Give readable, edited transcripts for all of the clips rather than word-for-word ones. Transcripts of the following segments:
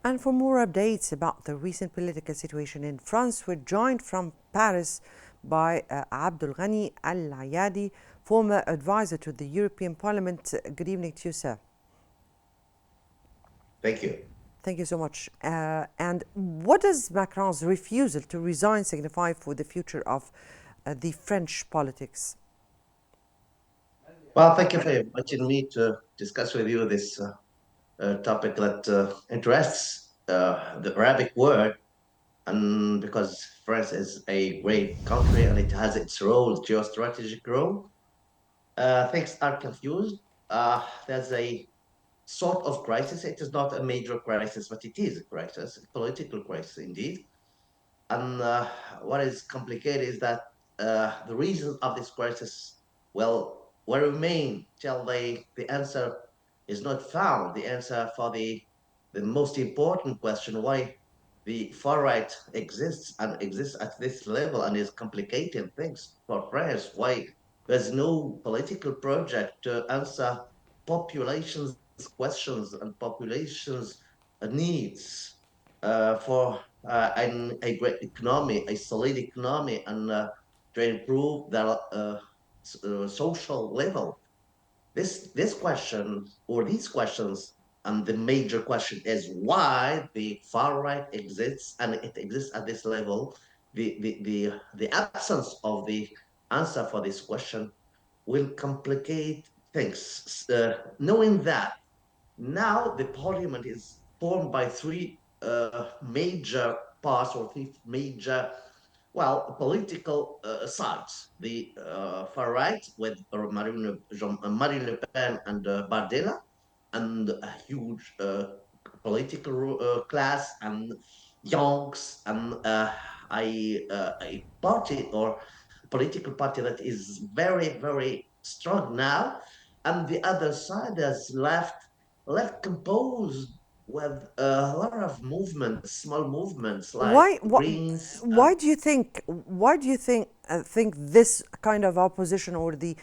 And for more updates about the recent political situation in France, we're joined from Paris by Abdelghani Al-Ayadi, former advisor to the European Parliament. Good evening to you, sir. Thank you. Thank you so much. And what does Macron's refusal to resign signify for the future of the French politics? Well, thank you for inviting me to discuss with you this topic that interests the Arabic world, and because France is a great country and it has its role, geostrategic role, things are confused. There's a sort of crisis. It is not a major crisis, but it is a crisis, a political crisis indeed. And what is complicated is that the reason of this crisis, well, will remain till the answer is not found. The answer for the most important question, why the far right exists and exists at this level and is complicating things for France, why there's no political project to answer populations' questions and populations' needs for a great economy, a solid economy, and to improve their social level. This question or these questions, and the major question is why the far right exists and it exists at this level. The absence of the answer for this question will complicate things. Knowing that now the parliament is formed by three major parts or three major, well, political sides. The far right with Marine Le Pen and Bardella, and a huge political class and youngs and a party or political party that is very, very strong now. And the other side is left composed with a lot of movements, small movements like Why, why, Greens. why do you think this kind of opposition or the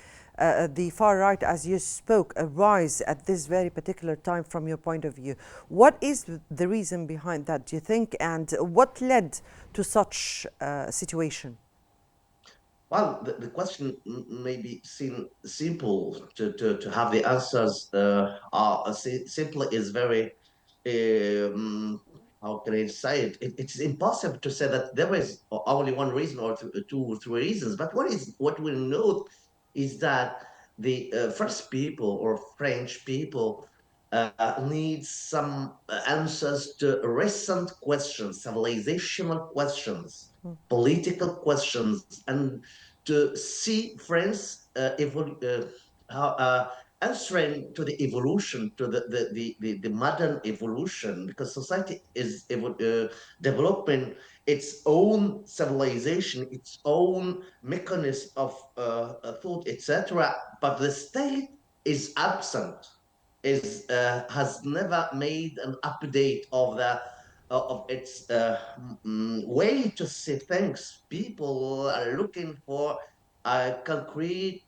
far right, as you spoke, arise at this very particular time from your point of view? What is the reason behind that, do you think, and what led to such a situation? Well, the question may be seen simple to have the answers are simply is very how can I say it? It's impossible to say that there is only one reason or two or three reasons. But what we know is that the French people or French people need some answers to recent questions, civilizational questions, political questions, and to see France answering to the evolution, to the modern evolution, because society is developing its own civilization, its own mechanism of thought, etc. But the state is absent, is has never made an update of its way to see things. People are looking for a concrete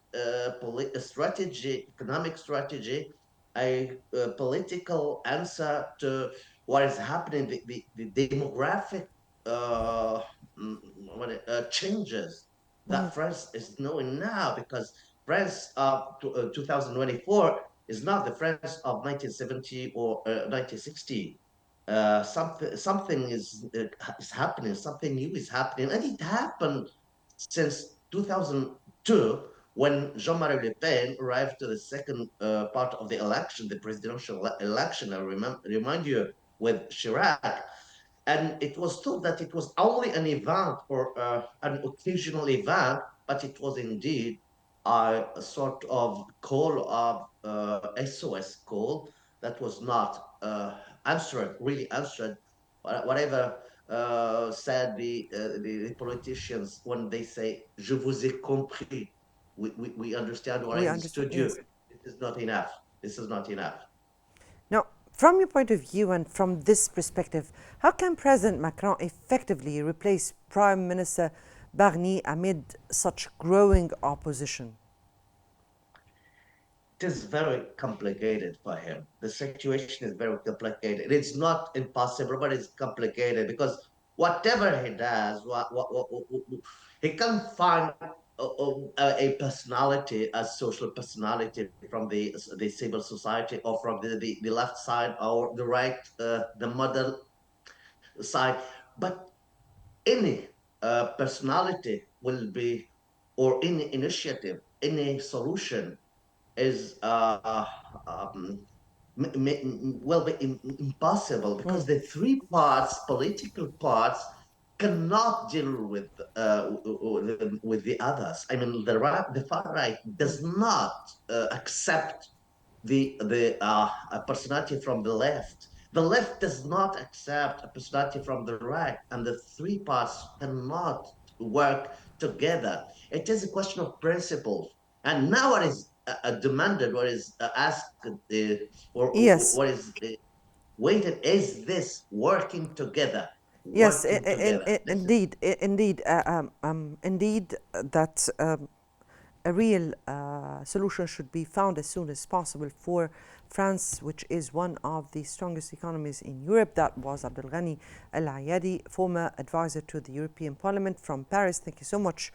strategy, economic strategy, a political answer to what is happening, the demographic uh, changes Mhm. that France is knowing now, because France of 2024 is not the France of 1970 or 1960. Something is happening, something new is happening, and it happened since 2002 when Jean-Marie Le Pen arrived to the second part of the election, the presidential election. I remind you, with Chirac, and it was thought that it was only an event or an occasional event, but it was indeed a sort of call of SOS call that was not answered, really answered. Whatever said the politicians when they say "Je vous ai compris," we understand or I We understand, understood you. yes. This is not enough. This is not enough. Now, from your point of view and from this perspective, how can President Macron effectively replace Prime Minister Barnier amid such growing opposition? it is very complicated for him. The situation is very complicated. It's not impossible, but it's complicated because whatever he does, he can find a personality, a social personality from the civil society or from the left side or the right, the middle side. But any personality will be, or any initiative, any solution is will be impossible because Mm, the three parts, political parts, cannot deal with the others. I mean, the far right mm. does not accept the personality from the left. The left does not accept a personality from the right, and the three parts cannot work together. It is a question of principles. And now what is demanded, what is asked, or Yes, what is waited is this working together, yes, working together. This is indeed, indeed, that a real solution should be found as soon as possible for France, which is one of the strongest economies in Europe. That was Abdelghani Al-Ayadi, former advisor to the European Parliament from Paris. Thank you so much